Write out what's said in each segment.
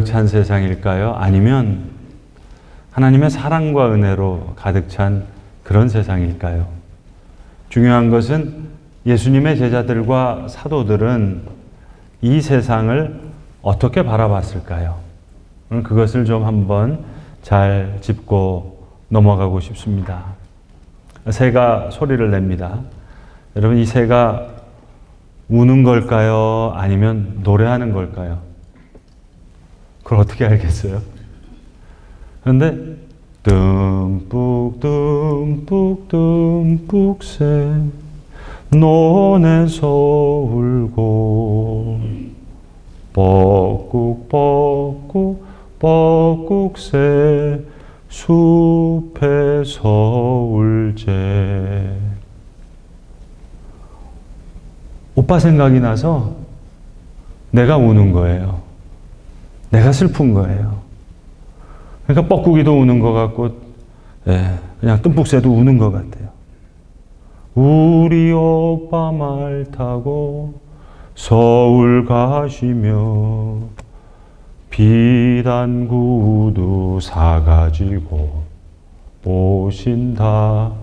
찬 세상일까요? 아니면 하나님의 사랑과 은혜로 가득 찬 그런 세상일까요? 중요한 것은 예수님의 제자들과 사도들은 이 세상을 어떻게 바라봤을까요? 오늘 그것을 좀 한번 잘 짚고 넘어가고 싶습니다. 새가 소리를 냅니다. 여러분, 이 새가 우는 걸까요? 아니면 노래하는 걸까요? 그걸 어떻게 알겠어요? 그런데 듬뿍 듬뿍 듬뿍 새 논에서 울고 뻐꾹 뻐꾹 뻐꾹 새 숲에서 울제. 오빠 생각이 나서 내가 우는 거예요. 내가 슬픈 거예요. 그러니까 뻐꾸기도 우는 것 같고, 그냥 뜸북새도 우는 것 같아요. 우리 오빠 말 타고 서울 가시며 비단구두 사가지고 오신다더니,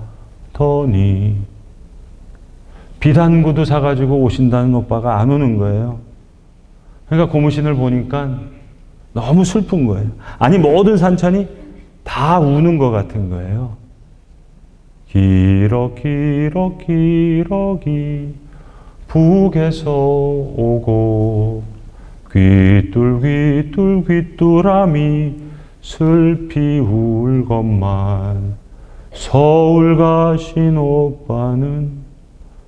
비단구두 사가지고 오신다는 오빠가 안 오는 거예요. 그러니까 고무신을 보니까 너무 슬픈 거예요. 아니, 모든 산천이 다 우는 것 같은 거예요. 기러기 북에서 오고 귀뚤귀뚤귀뚜라미 슬피 울건만 서울 가신 오빠는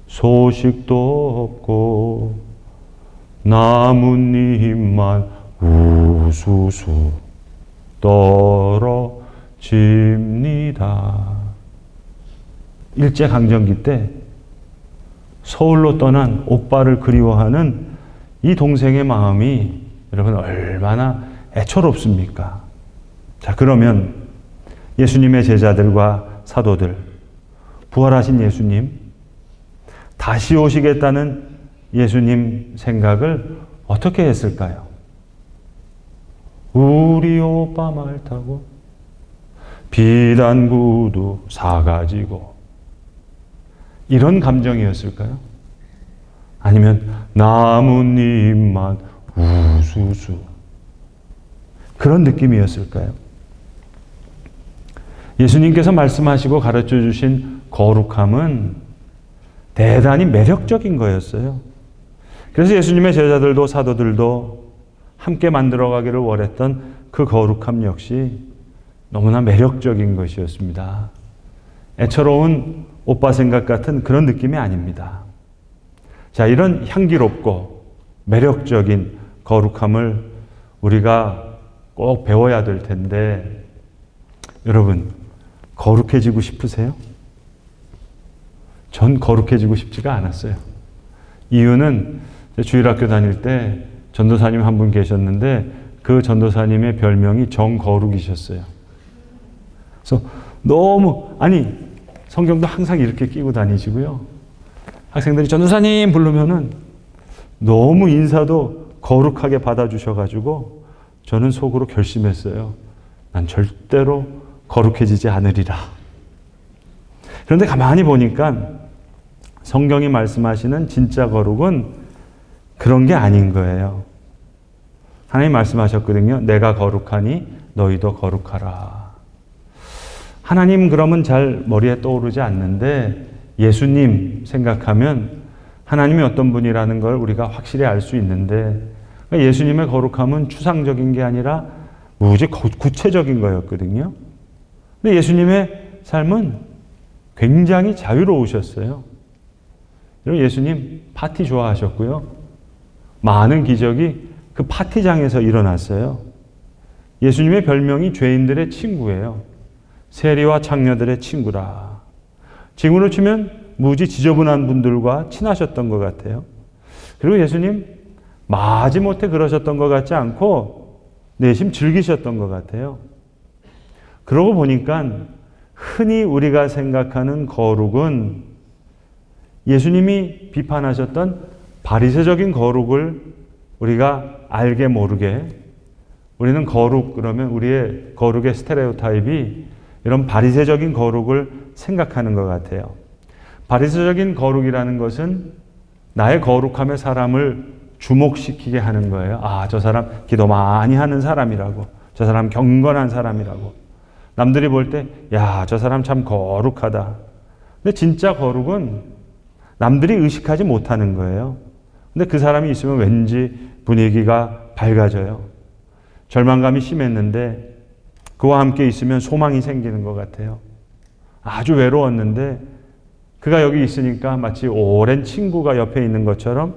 소식도 없고 나뭇잎만 우수수 떨어집니다. 일제강점기 때 서울로 떠난 오빠를 그리워하는 이 동생의 마음이 여러분 얼마나 애처롭습니까? 자, 그러면 예수님의 제자들과 사도들, 부활하신 예수님, 다시 오시겠다는 예수님 생각을 어떻게 했을까요? 우리 오빠 말 타고 비단구두 사가지고, 이런 감정이었을까요? 아니면 나뭇잎만 우수수, 그런 느낌이었을까요? 예수님께서 말씀하시고 가르쳐 주신 거룩함은 대단히 매력적인 거였어요. 그래서 예수님의 제자들도 사도들도 함께 만들어가기를 원했던 그 거룩함 역시 너무나 매력적인 것이었습니다. 애처로운 오빠 생각 같은 그런 느낌이 아닙니다. 자, 이런 향기롭고 매력적인 거룩함을 우리가 꼭 배워야 될 텐데, 여러분, 거룩해지고 싶으세요? 전 거룩해지고 싶지가 않았어요. 이유는 주일학교 다닐 때 전도사님 한 분 계셨는데 그 전도사님의 별명이 정거룩이셨어요. 그래서 너무, 성경도 항상 이렇게 끼고 다니시고요. 학생들이 전도사님 부르면은 너무 인사도 거룩하게 받아주셔가지고 저는 속으로 결심했어요. 난 절대로 거룩해지지 않으리라. 그런데 가만히 보니까 성경이 말씀하시는 진짜 거룩은 그런 게 아닌 거예요. 하나님 말씀하셨거든요. 내가 거룩하니 너희도 거룩하라. 하나님 그러면 잘 머리에 떠오르지 않는데 예수님 생각하면 하나님이 어떤 분이라는 걸 우리가 확실히 알 수 있는데, 예수님의 거룩함은 추상적인 게 아니라 무지 구체적인 거였거든요. 근데 예수님의 삶은 굉장히 자유로우셨어요. 예수님 파티 좋아하셨고요. 많은 기적이 그 파티장에서 일어났어요. 예수님의 별명이 죄인들의 친구예요. 세리와 창녀들의 친구라. 지금으로 치면 무지 지저분한 분들과 친하셨던 것 같아요. 그리고 예수님 마지못해 그러셨던 것 같지 않고 내심 즐기셨던 것 같아요. 그러고 보니까 흔히 우리가 생각하는 거룩은 예수님이 비판하셨던 바리새적인 거룩을 우리가 알게 모르게 우리는 거룩 그러면 우리의 거룩의 스테레오타입이 이런 바리새적인 거룩을 생각하는 것 같아요. 바리새적인 거룩이라는 것은 나의 거룩함에 사람을 주목시키게 하는 거예요. 아, 저 사람 기도 많이 하는 사람이라고. 저 사람 경건한 사람이라고. 남들이 볼 때, 야, 저 사람 참 거룩하다. 근데 진짜 거룩은 남들이 의식하지 못하는 거예요. 근데 그 사람이 있으면 왠지 분위기가 밝아져요. 절망감이 심했는데 그와 함께 있으면 소망이 생기는 것 같아요. 아주 외로웠는데 그가 여기 있으니까 마치 오랜 친구가 옆에 있는 것처럼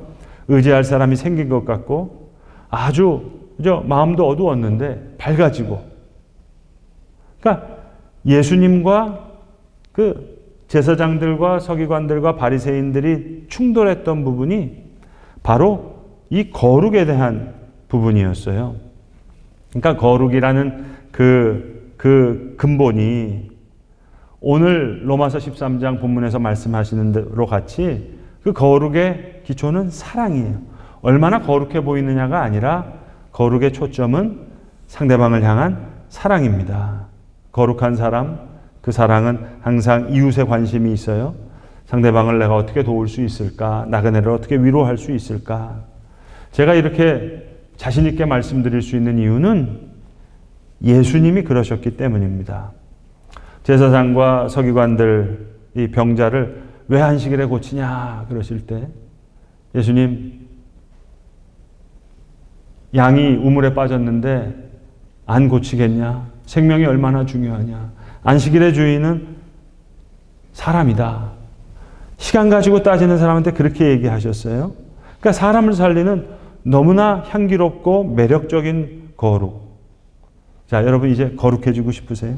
의지할 사람이 생긴 것 같고 아주 마음도 어두웠는데 밝아지고. 그러니까 예수님과 그 제사장들과 서기관들과 바리새인들이 충돌했던 부분이 바로 이 거룩에 대한 부분이었어요. 그러니까 거룩이라는 그 근본이 오늘 로마서 13장 본문에서 말씀하시는 대로 같이 그 거룩의 기초는 사랑이에요. 얼마나 거룩해 보이느냐가 아니라 거룩의 초점은 상대방을 향한 사랑입니다. 거룩한 사람, 그 사랑은 항상 이웃에 관심이 있어요. 상대방을 내가 어떻게 도울 수 있을까? 나그네를 어떻게 위로할 수 있을까? 제가 이렇게 자신 있게 말씀드릴 수 있는 이유는 예수님이 그러셨기 때문입니다. 제사장과 서기관들 이 병자를 왜 안식일에 고치냐 그러실 때 예수님, 양이 우물에 빠졌는데 안 고치겠냐? 생명이 얼마나 중요하냐? 안식일의 주인은 사람이다. 시간 가지고 따지는 사람한테 그렇게 얘기하셨어요. 그러니까 사람을 살리는 너무나 향기롭고 매력적인 거룩. 자, 여러분 이제 거룩해지고 싶으세요?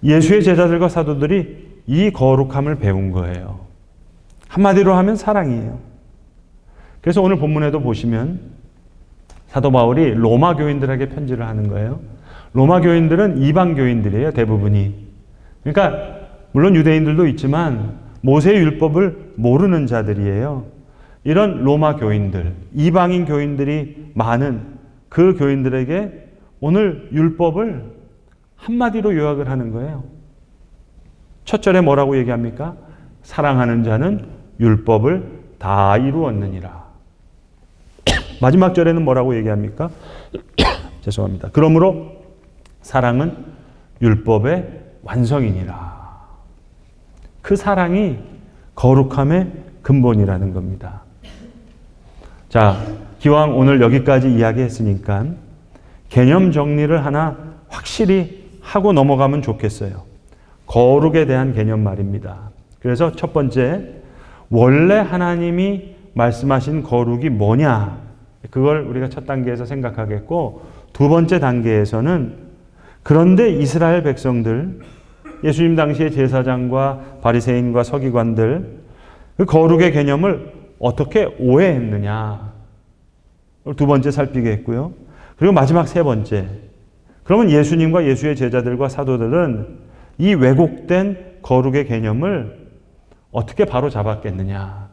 예수의 제자들과 사도들이 이 거룩함을 배운 거예요. 한마디로 하면 사랑이에요. 그래서 오늘 본문에도 보시면 사도 바울이 로마 교인들에게 편지를 하는 거예요. 로마 교인들은 이방 교인들이에요, 대부분이. 그러니까 물론 유대인들도 있지만 모세의 율법을 모르는 자들이에요. 이런 로마 교인들, 이방인 교인들이 많은 그 교인들에게 오늘 율법을 한마디로 요약을 하는 거예요. 첫 절에 뭐라고 얘기합니까? 사랑하는 자는 율법을 다 이루었느니라. 마지막 절에는 뭐라고 얘기합니까? 죄송합니다. 그러므로 사랑은 율법의 완성이니라. 그 사랑이 거룩함의 근본이라는 겁니다. 자, 기왕 오늘 여기까지 이야기했으니까 개념 정리를 하나 확실히 하고 넘어가면 좋겠어요. 거룩에 대한 개념 말입니다. 그래서 첫 번째, 원래 하나님이 말씀하신 거룩이 뭐냐? 그걸 우리가 첫 단계에서 생각하겠고, 두 번째 단계에서는 그런데 이스라엘 백성들, 예수님 당시의 제사장과 바리새인과 서기관들, 그 거룩의 개념을 어떻게 오해했느냐? 두 번째 살피겠고요. 그리고 마지막 세 번째, 그러면 예수님과 예수의 제자들과 사도들은 이 왜곡된 거룩의 개념을 어떻게 바로 잡았겠느냐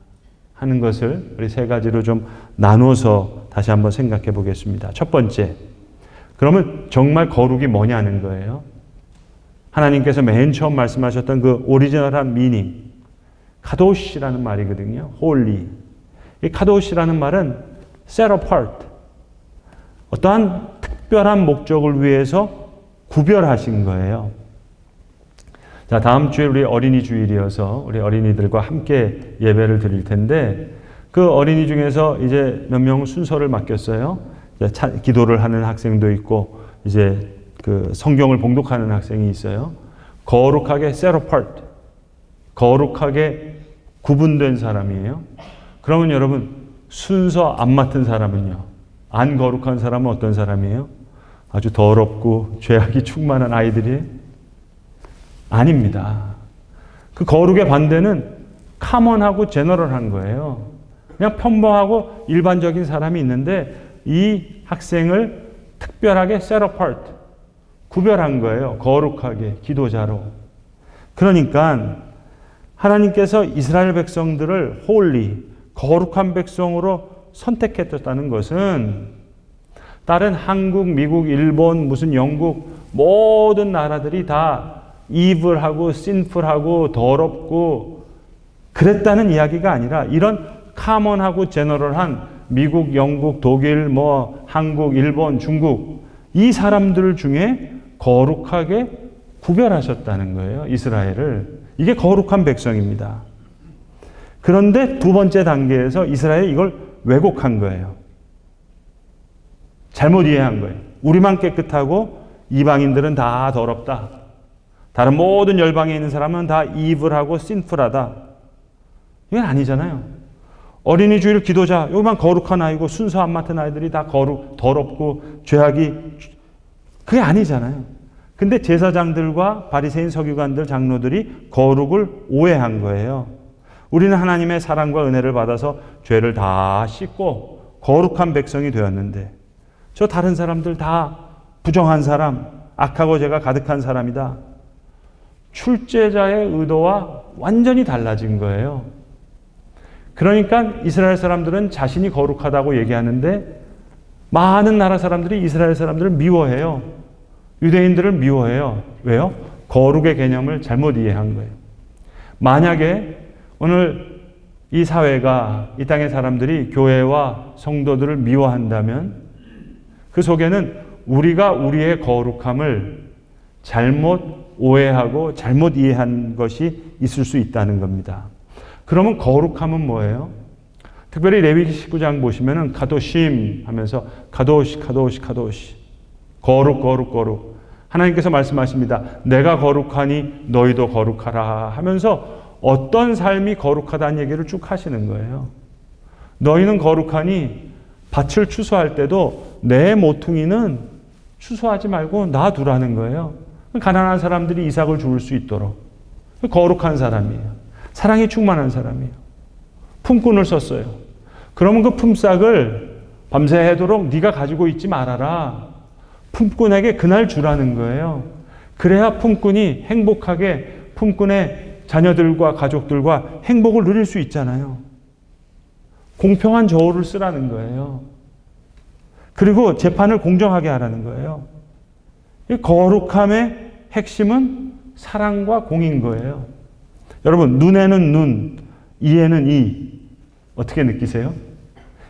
하는 것을 우리 세 가지로 좀 나눠서 다시 한번 생각해 보겠습니다. 첫 번째, 그러면 정말 거룩이 뭐냐는 거예요. 하나님께서 맨 처음 말씀하셨던 그 오리지널한 미닝, 카도시라는 말이거든요. 홀리. 이 카도시라는 말은 set apart, 어떠한 특별한 목적을 위해서 구별하신 거예요. 자, 다음 주에 우리 어린이 주일이어서 우리 어린이들과 함께 예배를 드릴 텐데 그 어린이 중에서 이제 몇 명은 순서를 맡겼어요. 기도를 하는 학생도 있고 이제 그 성경을 봉독하는 학생이 있어요. 거룩하게 set apart, 거룩하게 구분된 사람이에요. 그러면 여러분 순서 안 맡은 사람은요? 안 거룩한 사람은 어떤 사람이에요? 아주 더럽고 죄악이 충만한 아이들이 아닙니다. 그 거룩의 반대는 카먼하고 제너럴한 거예요. 그냥 평범하고 일반적인 사람이 있는데 이 학생을 특별하게 set apart, 구별한 거예요. 거룩하게, 기도자로. 그러니까 하나님께서 이스라엘 백성들을 홀리, 거룩한 백성으로 선택했다는 것은 다른 한국, 미국, 일본, 무슨 영국 모든 나라들이 다 이블하고 sinful하고 더럽고 그랬다는 이야기가 아니라 이런 카먼하고 제너럴한 미국, 영국, 독일, 한국, 일본, 중국 이 사람들 중에 거룩하게 구별하셨다는 거예요. 이스라엘을. 이게 거룩한 백성입니다. 그런데 두 번째 단계에서 이스라엘이 이걸 왜곡한 거예요. 잘못 이해한 거예요. 우리만 깨끗하고 이방인들은 다 더럽다. 다른 모든 열방에 있는 사람은 다 이블하고 sinful하다. 이건 아니잖아요. 어린이 주일 기도자, 여기만 거룩한 아이고 순서 안 맡은 아이들이 다 더럽고 죄악이 그게 아니잖아요. 근데 제사장들과 바리새인 서기관들 장로들이 거룩을 오해한 거예요. 우리는 하나님의 사랑과 은혜를 받아서 죄를 다 씻고 거룩한 백성이 되었는데 저 다른 사람들 다 부정한 사람, 악하고 죄가 가득한 사람이다. 출제자의 의도와 완전히 달라진 거예요. 그러니까 이스라엘 사람들은 자신이 거룩하다고 얘기하는데 많은 나라 사람들이 이스라엘 사람들을 미워해요. 유대인들을 미워해요. 왜요? 거룩의 개념을 잘못 이해한 거예요. 만약에 오늘 이 사회가 이 땅의 사람들이 교회와 성도들을 미워한다면 그 속에는 우리가 우리의 거룩함을 잘못 오해하고 잘못 이해한 것이 있을 수 있다는 겁니다. 그러면 거룩함은 뭐예요? 특별히 레위기 19장 보시면은 카도심 하면서 카도시 거룩 하나님께서 말씀하십니다. 내가 거룩하니 너희도 거룩하라 하면서 어떤 삶이 거룩하다는 얘기를 쭉 하시는 거예요. 너희는 거룩하니 밭을 추수할 때도 내 모퉁이는 추수하지 말고 놔두라는 거예요. 가난한 사람들이 이삭을 주울 수 있도록. 거룩한 사람이에요. 사랑이 충만한 사람이에요. 품꾼을 썼어요. 그러면 그 품삯을 밤새도록 네가 가지고 있지 말아라. 품꾼에게 그날 주라는 거예요. 그래야 품꾼이 행복하게 품꾼의 자녀들과 가족들과 행복을 누릴 수 있잖아요. 공평한 저울을 쓰라는 거예요. 그리고 재판을 공정하게 하라는 거예요. 이 거룩함의 핵심은 사랑과 공인 거예요. 여러분, 눈에는 눈, 이에는 이. 어떻게 느끼세요?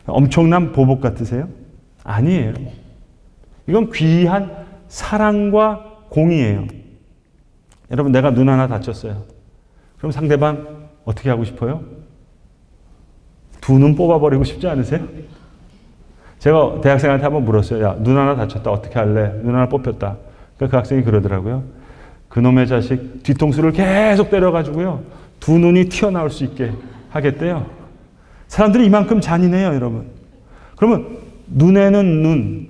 엄청난 보복 같으세요? 아니에요. 이건 귀한 사랑과 공이에요. 여러분, 내가 눈 하나 다쳤어요. 그럼 상대방 어떻게 하고 싶어요? 두 눈 뽑아버리고 싶지 않으세요? 제가 대학생한테 한번 물었어요. 야, 눈 하나 다쳤다. 어떻게 할래? 눈 하나 뽑혔다. 그 학생이 그러더라고요. 그놈의 자식 뒤통수를 계속 때려가지고요. 두 눈이 튀어나올 수 있게 하겠대요. 사람들이 이만큼 잔인해요, 여러분. 그러면 눈에는 눈.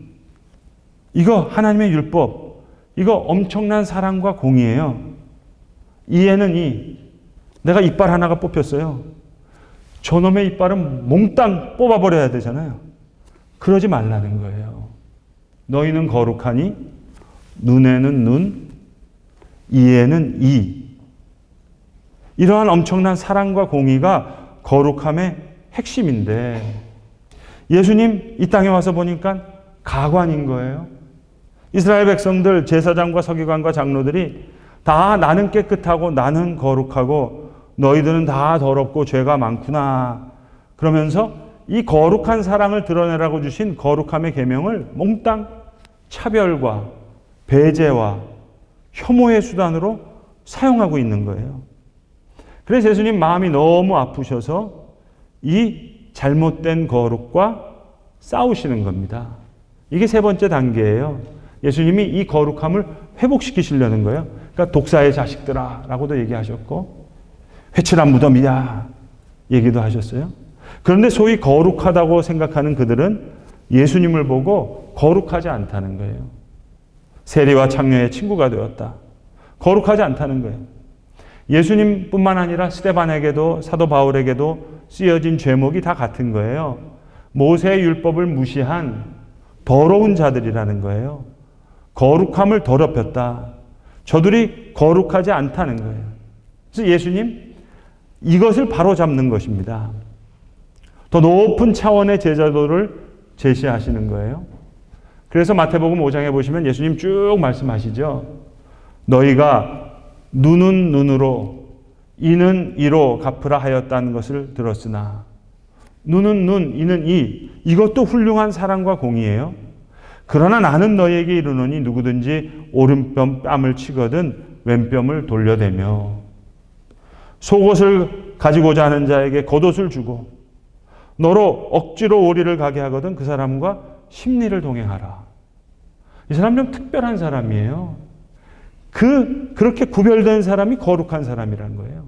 이거 하나님의 율법. 이거 엄청난 사랑과 공의예요. 이에는 이. 내가 이빨 하나가 뽑혔어요. 저놈의 이빨은 몽땅 뽑아버려야 되잖아요. 그러지 말라는 거예요. 너희는 거룩하니 눈에는 눈, 이에는 이. 이러한 엄청난 사랑과 공의가 거룩함의 핵심인데 예수님 이 땅에 와서 보니까 가관인 거예요. 이스라엘 백성들, 제사장과 서기관과 장로들이 다 나는 깨끗하고 나는 거룩하고 너희들은 다 더럽고 죄가 많구나. 그러면서 이 거룩한 사랑을 드러내라고 주신 거룩함의 계명을 몽땅 차별과 배제와 혐오의 수단으로 사용하고 있는 거예요. 그래서 예수님 마음이 너무 아프셔서 이 잘못된 거룩과 싸우시는 겁니다. 이게 세 번째 단계예요. 예수님이 이 거룩함을 회복시키시려는 거예요. 그러니까 독사의 자식들아 라고도 얘기하셨고 회칠한 무덤이야 얘기도 하셨어요. 그런데 소위 거룩하다고 생각하는 그들은 예수님을 보고 거룩하지 않다는 거예요. 세리와 창녀의 친구가 되었다. 거룩하지 않다는 거예요. 예수님뿐만 아니라 스데반에게도 사도 바울에게도 쓰여진 죄목이 다 같은 거예요. 모세의 율법을 무시한 더러운 자들이라는 거예요. 거룩함을 더럽혔다. 저들이 거룩하지 않다는 거예요. 그래서 예수님 이것을 바로잡는 것입니다. 더 높은 차원의 제자도를 제시하시는 거예요. 그래서 마태복음 5장에 보시면 예수님 쭉 말씀하시죠. 너희가 눈은 눈으로 이는 이로 갚으라 하였다는 것을 들었으나, 눈은 눈, 이는 이, 이것도 훌륭한 사랑과 공의예요. 그러나 나는 너희에게 이르노니 누구든지 오른뺨 뺨을 치거든 왼뺨을 돌려대며 속옷을 가지고자 하는 자에게 겉옷을 주고 너로 억지로 오리를 가게 하거든 그 사람과 심리를 동행하라. 이 사람 좀 특별한 사람이에요. 그렇게 구별된 사람이 거룩한 사람이라는 거예요.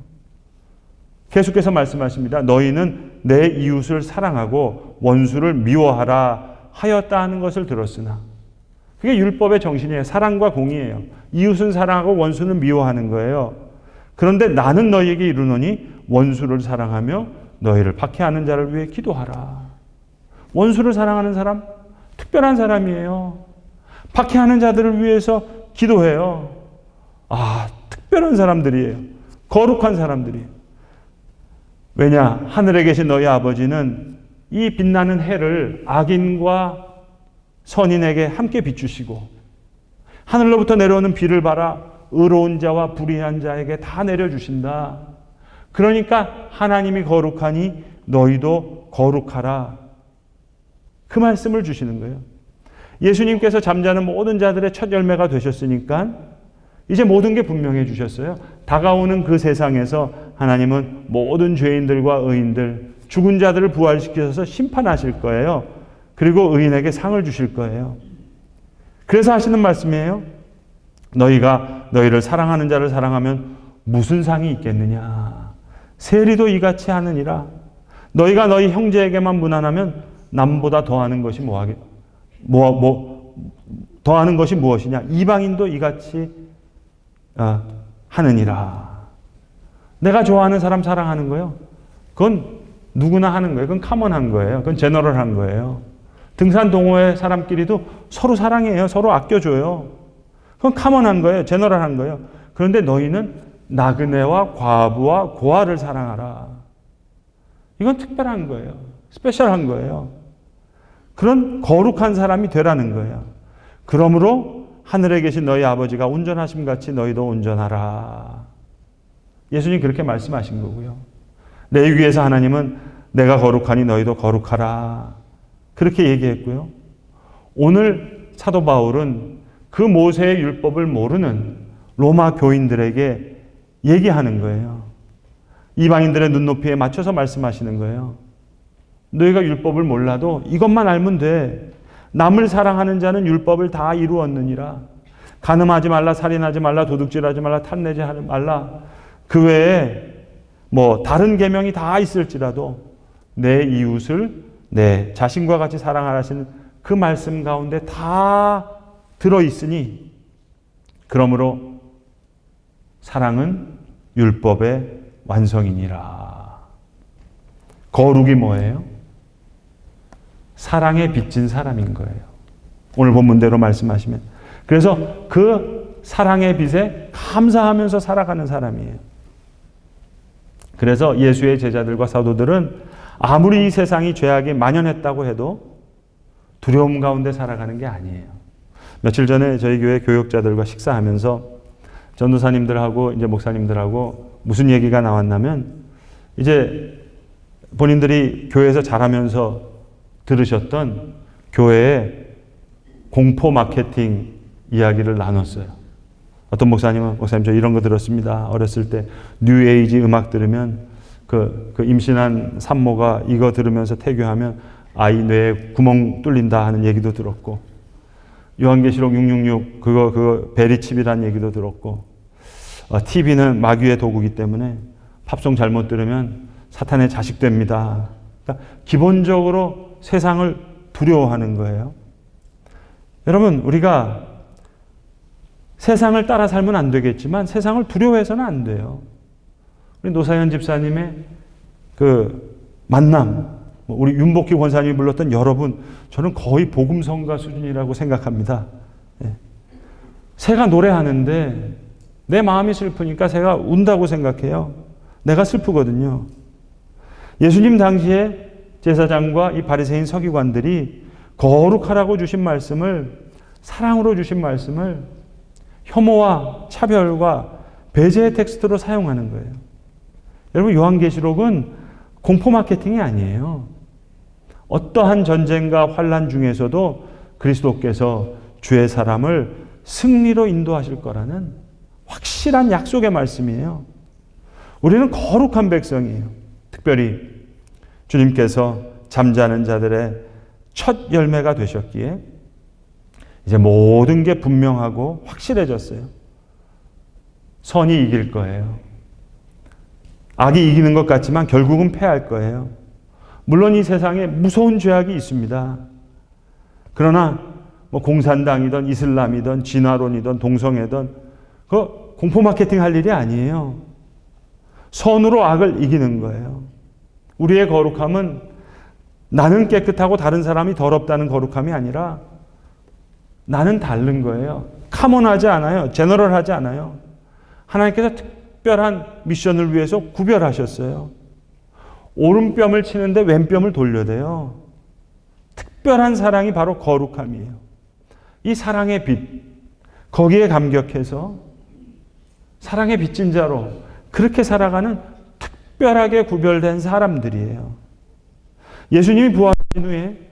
계속해서 말씀하십니다. 너희는 내 이웃을 사랑하고 원수를 미워하라 하였다 하는 것을 들었으나, 그게 율법의 정신이에요. 사랑과 공의예요. 이웃은 사랑하고 원수는 미워하는 거예요. 그런데 나는 너희에게 이르노니 원수를 사랑하며 너희를 박해하는 자를 위해 기도하라. 원수를 사랑하는 사람, 특별한 사람이에요. 박해하는 자들을 위해서 기도해요. 특별한 사람들이에요. 거룩한 사람들이에요. 왜냐? 하늘에 계신 너희 아버지는 이 빛나는 해를 악인과 선인에게 함께 비추시고 하늘로부터 내려오는 비를 받아 의로운 자와 불의한 자에게 다 내려주신다. 그러니까 하나님이 거룩하니 너희도 거룩하라. 그 말씀을 주시는 거예요. 예수님께서 잠자는 모든 자들의 첫 열매가 되셨으니까 이제 모든 게 분명해 주셨어요. 다가오는 그 세상에서 하나님은 모든 죄인들과 의인들, 죽은 자들을 부활시켜서 심판하실 거예요. 그리고 의인에게 상을 주실 거예요. 그래서 하시는 말씀이에요. 너희가 너희를 사랑하는 자를 사랑하면 무슨 상이 있겠느냐. 세리도 이같이 하느니라. 너희가 너희 형제에게만 무난하면 남보다 더하는 것이 더하는 것이 무엇이냐. 이방인도 이같이 하느니라. 내가 좋아하는 사람 사랑하는 거요. 그건 누구나 하는 거예요. 그건 카먼한 거예요. 그건 제너럴한 거예요. 등산 동호회 사람끼리도 서로 사랑해요. 서로 아껴줘요. 그건 카먼한 거예요. 제너럴한 거예요. 그런데 너희는 나그네와 과부와 고아를 사랑하라. 이건 특별한 거예요. 스페셜한 거예요. 그런 거룩한 사람이 되라는 거예요. 그러므로 하늘에 계신 너희 아버지가 온전하심 같이 너희도 온전하라. 예수님 그렇게 말씀하신 거고요. 레위기에서 하나님은 내가 거룩하니 너희도 거룩하라. 그렇게 얘기했고요. 오늘 사도 바울은 그 모세의 율법을 모르는 로마 교인들에게 얘기하는 거예요. 이방인들의 눈높이에 맞춰서 말씀하시는 거예요. 너희가 율법을 몰라도 이것만 알면 돼. 남을 사랑하는 자는 율법을 다 이루었느니라. 간음하지 말라, 살인하지 말라, 도둑질하지 말라, 탐내지 말라. 그 외에 다른 계명이 다 있을지라도 내 이웃을 내 자신과 같이 사랑하라는 그 말씀 가운데 다 들어있으니, 그러므로 사랑은 율법의 완성이니라. 거룩이 뭐예요? 사랑에 빚진 사람인 거예요. 오늘 본문대로 말씀하시면. 그래서 그 사랑의 빚에 감사하면서 살아가는 사람이에요. 그래서 예수의 제자들과 사도들은 아무리 이 세상이 죄악이 만연했다고 해도 두려움 가운데 살아가는 게 아니에요. 며칠 전에 저희 교회 교역자들과 식사하면서 전도사님들하고 이제 목사님들하고 무슨 얘기가 나왔냐면, 이제 본인들이 교회에서 자라면서 들으셨던 교회의 공포 마케팅 이야기를 나눴어요. 어떤 목사님은, 목사님 저 이런 거 들었습니다. 어렸을 때 뉴에이지 음악 들으면 그 임신한 산모가 이거 들으면서 태교하면 아이 뇌에 구멍 뚫린다 하는 얘기도 들었고, 요한계시록 666 그거 베리칩이라는 얘기도 들었고, TV는 마귀의 도구이기 때문에 팝송 잘못 들으면 사탄의 자식 됩니다. 그러니까 기본적으로 세상을 두려워하는 거예요. 여러분, 우리가 세상을 따라 살면 안 되겠지만 세상을 두려워해서는 안 돼요. 우리 노사연 집사님의 그 만남, 우리 윤복희 권사님이 불렀던 여러분, 저는 거의 복음성가 수준이라고 생각합니다. 새가 노래하는데 내 마음이 슬프니까 새가 운다고 생각해요. 내가 슬프거든요. 예수님 당시에 제사장과 이 바리새인 서기관들이 거룩하라고 주신 말씀을, 사랑으로 주신 말씀을 혐오와 차별과 배제의 텍스트로 사용하는 거예요. 여러분, 요한계시록은 공포 마케팅이 아니에요. 어떠한 전쟁과 환난 중에서도 그리스도께서 주의 사람을 승리로 인도하실 거라는 확실한 약속의 말씀이에요. 우리는 거룩한 백성이에요. 특별히 주님께서 잠자는 자들의 첫 열매가 되셨기에 이제 모든 게 분명하고 확실해졌어요. 선이 이길 거예요. 악이 이기는 것 같지만 결국은 패할 거예요. 물론 이 세상에 무서운 죄악이 있습니다. 그러나 공산당이든 이슬람이든 진화론이든 동성애든 그 공포 마케팅 할 일이 아니에요. 선으로 악을 이기는 거예요. 우리의 거룩함은 나는 깨끗하고 다른 사람이 더럽다는 거룩함이 아니라 나는 다른 거예요. 카몬하지 않아요. 제너럴하지 않아요. 하나님께서 특별한 미션을 위해서 구별하셨어요. 오른뼘을 치는데 왼뼘을 돌려대요. 특별한 사랑이 바로 거룩함이에요. 이 사랑의 빛, 거기에 감격해서 사랑의 빚진 자로 그렇게 살아가는 특별하게 구별된 사람들이에요. 예수님이 부활하신 후에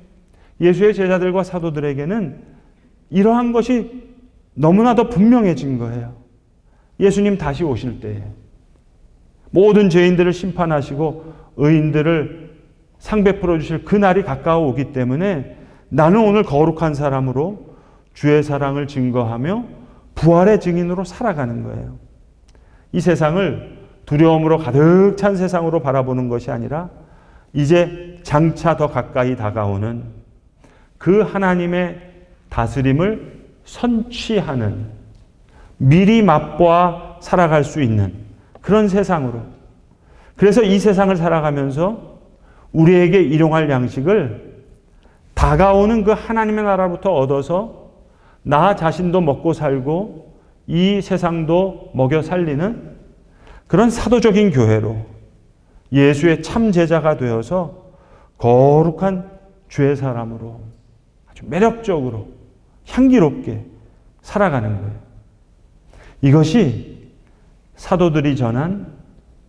예수의 제자들과 사도들에게는 이러한 것이 너무나 더 분명해진 거예요. 예수님 다시 오실 때에 모든 죄인들을 심판하시고 의인들을 상 베풀어 주실 그 날이 가까워 오기 때문에 나는 오늘 거룩한 사람으로 주의 사랑을 증거하며 부활의 증인으로 살아가는 거예요. 이 세상을 두려움으로 가득 찬 세상으로 바라보는 것이 아니라 이제 장차 더 가까이 다가오는 그 하나님의 다스림을 선취하는, 미리 맛보아 살아갈 수 있는 그런 세상으로. 그래서 이 세상을 살아가면서 우리에게 일용할 양식을 다가오는 그 하나님의 나라로부터 얻어서 나 자신도 먹고 살고 이 세상도 먹여 살리는 그런 사도적인 교회로 예수의 참 제자가 되어서 거룩한 주의 사람으로 아주 매력적으로 향기롭게 살아가는 거예요. 이것이 사도들이 전한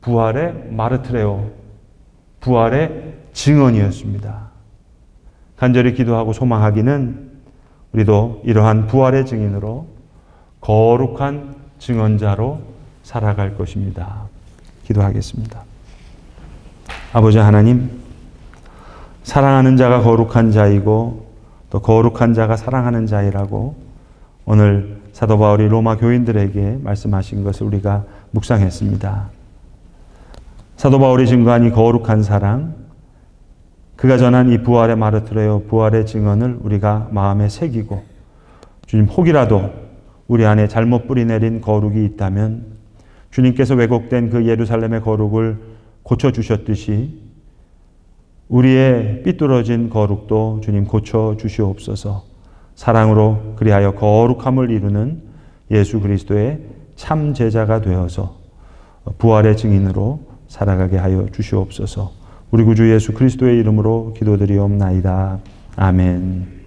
부활의 마르트레오, 부활의 증언이었습니다. 간절히 기도하고 소망하기는 우리도 이러한 부활의 증인으로 거룩한 증언자로 살아갈 것입니다. 기도하겠습니다. 아버지 하나님, 사랑하는 자가 거룩한 자이고 또 거룩한 자가 사랑하는 자이라고 오늘 사도 바울이 로마 교인들에게 말씀하신 것을 우리가 묵상했습니다. 사도 바울이 증거한 이 거룩한 사랑, 그가 전한 이 부활의 마르트레오, 부활의 증언을 우리가 마음에 새기고 주님, 혹이라도 우리 안에 잘못 뿌리내린 거룩이 있다면 주님께서 왜곡된 그 예루살렘의 거룩을 고쳐주셨듯이 우리의 삐뚤어진 거룩도 주님 고쳐주시옵소서. 사랑으로 그리하여 거룩함을 이루는 예수 그리스도의 참 제자가 되어서 부활의 증인으로 살아가게 하여 주시옵소서. 우리 구주 예수 그리스도의 이름으로 기도드리옵나이다. 아멘.